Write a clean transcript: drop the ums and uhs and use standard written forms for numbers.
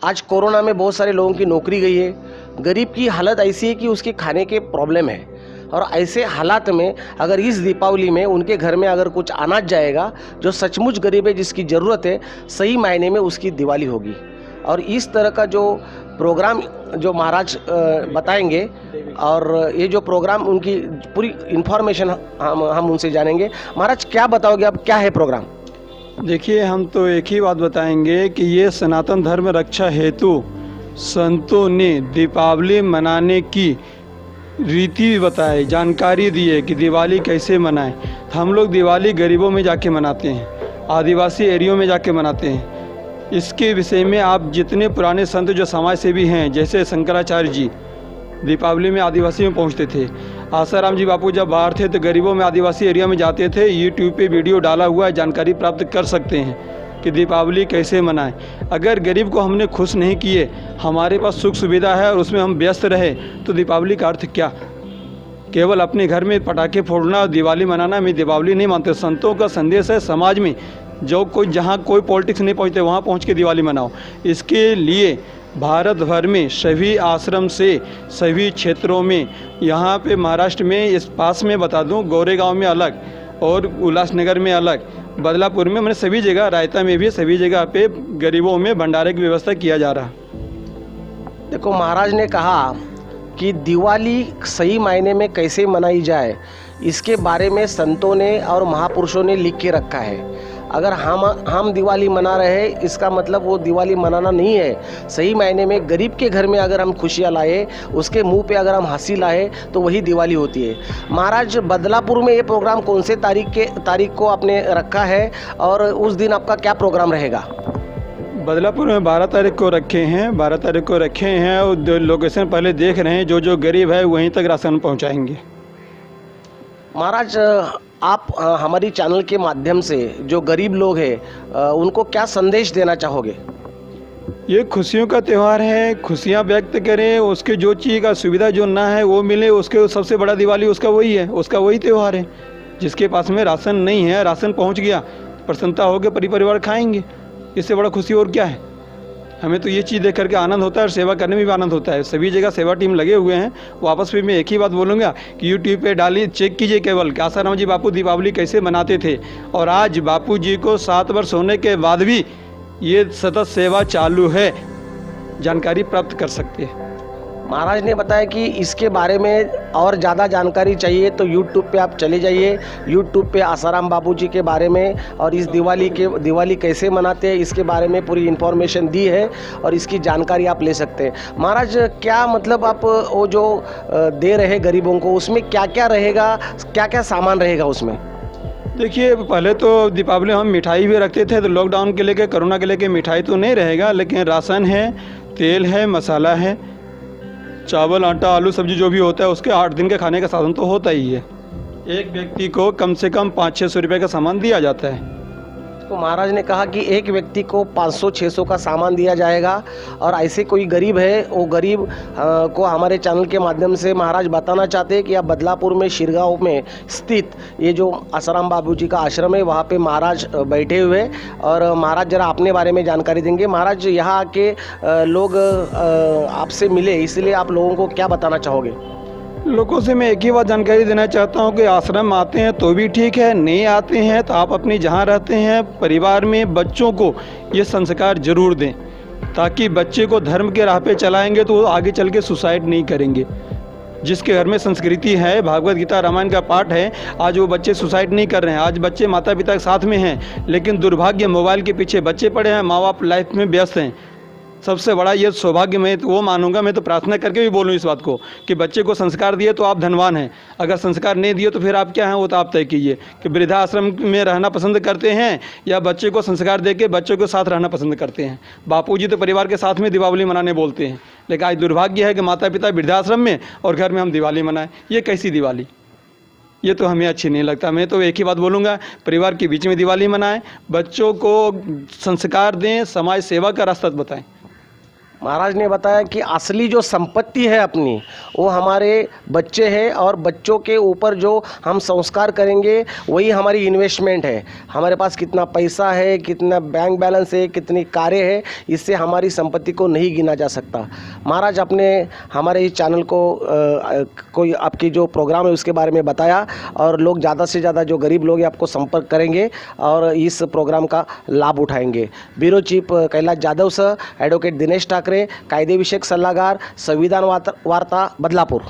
आज कोरोना में बहुत सारे लोगों की नौकरी गई है। गरीब की हालत ऐसी है कि उसके खाने के प्रॉब्लम है, और ऐसे हालात में अगर इस दीपावली में उनके घर में अगर कुछ अनाज जाएगा, जो सचमुच गरीब है जिसकी ज़रूरत है, सही मायने में उसकी दिवाली होगी। और इस तरह का जो प्रोग्राम जो महाराज बताएंगे, और ये जो प्रोग्राम उनकी पूरी इन्फॉर्मेशन हम उनसे जानेंगे। महाराज क्या बताओगे, अब क्या है प्रोग्राम? देखिए, हम तो एक ही बात बताएंगे कि ये सनातन धर्म रक्षा हेतु संतों ने दीपावली मनाने की रीति बताई, जानकारी दी है कि दिवाली कैसे मनाएं। तो हम लोग दिवाली गरीबों में जाके मनाते हैं, आदिवासी एरियो में जाके मनाते हैं। इसके विषय में आप जितने पुराने संत जो समाज सेवी हैं, जैसे शंकराचार्य जी दीपावली में आदिवासी में पहुंचते थे, आसाराम जी बापू जब बाहर थे तो गरीबों में आदिवासी एरिया में जाते थे। यूट्यूब पे वीडियो डाला हुआ है, जानकारी प्राप्त कर सकते हैं कि दीपावली कैसे मनाएं। अगर गरीब को हमने खुश नहीं किए, हमारे पास सुख सुविधा है और उसमें हम व्यस्त रहे, तो दीपावली का अर्थ क्या? केवल अपने घर में पटाखे फोड़ना और दिवाली मनाना में दीपावली नहीं मानते। संतों का संदेश है समाज में जो कोई जहाँ कोई पॉलिटिक्स नहीं पहुँचते वहाँ पहुँच के दिवाली मनाओ। इसके लिए भारत भर में सभी आश्रम से सभी क्षेत्रों में, यहाँ पे महाराष्ट्र में इस पास में बता दूँ, गोरेगांव में अलग और उल्लासनगर में अलग, बदलापुर में, मैंने सभी जगह, रायता में भी सभी जगह पे गरीबों में भंडारे की व्यवस्था किया जा रहा। देखो, महाराज ने कहा कि दिवाली सही मायने में कैसे मनाई जाए, इसके बारे में संतों ने और महापुरुषों ने लिख के रखा है। अगर हम दिवाली मना रहे हैं, इसका मतलब वो दिवाली मनाना नहीं है। सही मायने में गरीब के घर में अगर हम खुशियाँ लाए, उसके मुंह पे अगर हम हंसी लाए, तो वही दिवाली होती है। महाराज, बदलापुर में ये प्रोग्राम कौन से तारीख को आपने रखा है, और उस दिन आपका क्या प्रोग्राम रहेगा? बदलापुर में 12 तारीख को रखे हैं, 12 तारीख को रखे हैं, और लोकेशन पहले देख रहे हैं। जो गरीब है वहीं तक राशन पहुंचाएंगे। महाराज, आप हमारी चैनल के माध्यम से जो गरीब लोग हैं उनको क्या संदेश देना चाहोगे? ये खुशियों का त्यौहार है, खुशियाँ व्यक्त करें, उसके जो चीज़ का सुविधा जो ना है वो मिले, उसके सबसे बड़ा दिवाली उसका वही है, उसका वही त्यौहार है। जिसके पास में राशन नहीं है, राशन पहुंच गया, प्रसन्नता हो के परिवार खाएंगे, इससे बड़ा खुशी और क्या है? हमें तो ये चीज़ देख करके आनंद होता है, और सेवा करने में भी आनंद होता है। सभी जगह सेवा टीम लगे हुए हैं। वापस भी मैं एक ही बात बोलूँगा कि यूट्यूब पे डालिए, चेक कीजिए केवल कि आसाराम जी बापू दीपावली कैसे मनाते थे, और आज बापू जी को 7 वर्ष होने के बाद भी ये सतत सेवा चालू है, जानकारी प्राप्त कर सकते हैं। महाराज ने बताया कि इसके बारे में और ज़्यादा जानकारी चाहिए तो यूट्यूब पे आप चले जाइए। यूट्यूब पे आसाराम बापू जी के बारे में और इस दिवाली कैसे मनाते हैं, इसके बारे में पूरी इन्फॉर्मेशन दी है, और इसकी जानकारी आप ले सकते हैं। महाराज, क्या मतलब आप वो जो दे रहे गरीबों को, उसमें क्या क्या रहेगा, क्या क्या सामान रहेगा उसमें? देखिए, पहले तो दीपावली हम मिठाई भी रखते थे, तो लॉकडाउन के लेके, कोरोना के लेके मिठाई तो नहीं रहेगा, लेकिन राशन है, तेल है, मसाला है, चावल, आटा, आलू, सब्जी जो भी होता है, उसके 8 दिन के खाने का साधन तो होता ही है। एक व्यक्ति को कम से कम 500-600 रुपये का सामान दिया जाता है। तो महाराज ने कहा कि एक व्यक्ति को 500-600 का सामान दिया जाएगा, और ऐसे कोई गरीब है, वो गरीब को हमारे चैनल के माध्यम से महाराज बताना चाहते हैं कि आप बदलापुर में शिरगांव में स्थित ये जो आसाराम बापू जी का आश्रम है, वहाँ पे महाराज बैठे हुए, और महाराज जरा अपने बारे में जानकारी देंगे। महाराज, यहाँ आके लोग आपसे मिले, इसलिए आप लोगों को क्या बताना चाहोगे? लोगों से मैं एक ही बात जानकारी देना चाहता हूँ कि आश्रम आते हैं तो भी ठीक है, नहीं आते हैं तो आप अपनी जहाँ रहते हैं परिवार में बच्चों को ये संस्कार जरूर दें, ताकि बच्चे को धर्म के राह पे चलाएंगे तो वो आगे चल के सुसाइड नहीं करेंगे। जिसके घर में संस्कृति है, भागवत गीता रामायण का पाठ है, आज वो बच्चे सुसाइड नहीं कर रहे हैं। आज बच्चे माता पिता के साथ में हैं, लेकिन दुर्भाग्य मोबाइल के पीछे बच्चे पड़े हैं, माँ बाप लाइफ में व्यस्त हैं। सबसे बड़ा ये सौभाग्य मैं वो मानूंगा, मैं तो प्रार्थना करके भी बोलूँ इस बात को कि बच्चे को संस्कार दिए तो आप धनवान हैं, अगर संस्कार नहीं दिए तो फिर आप क्या हैं, वो तो आप तय कीजिए कि वृद्धाश्रम में रहना पसंद करते हैं या बच्चे को संस्कार देके बच्चों के साथ रहना पसंद करते हैं। बापूजी तो परिवार के साथ में दिवाली मनाने बोलते हैं, लेकिन आज दुर्भाग्य है कि माता पिता वृद्धाश्रम में और घर में हम दिवाली मनाएं। ये कैसी दिवाली? ये तो हमें अच्छी नहीं लगता। मैं तो एक ही बात बोलूँगा, परिवार के बीच में दिवाली मनाएं, बच्चों को संस्कार दें, समाज सेवा का रास्ता बताएं। महाराज ने बताया कि असली जो संपत्ति है अपनी वो हमारे बच्चे हैं और बच्चों के ऊपर जो हम संस्कार करेंगे वही हमारी इन्वेस्टमेंट है। हमारे पास कितना पैसा है, कितना बैंक बैलेंस है, कितनी कारें है, इससे हमारी संपत्ति को नहीं गिना जा सकता। महाराज अपने हमारे इस चैनल को कोई आपकी जो प्रोग्राम है उसके बारे में बताया और लोग ज़्यादा से ज़्यादा जो गरीब लोग हैं आपको संपर्क करेंगे और इस प्रोग्राम का लाभ उठाएंगे। ब्यूरो चीफ कैलाश जाधव सह, ॲडव्होकेट दिनेश ठाकरे, कायदेविषयक सल्लागार, संविधान वार्ता बदलापूर।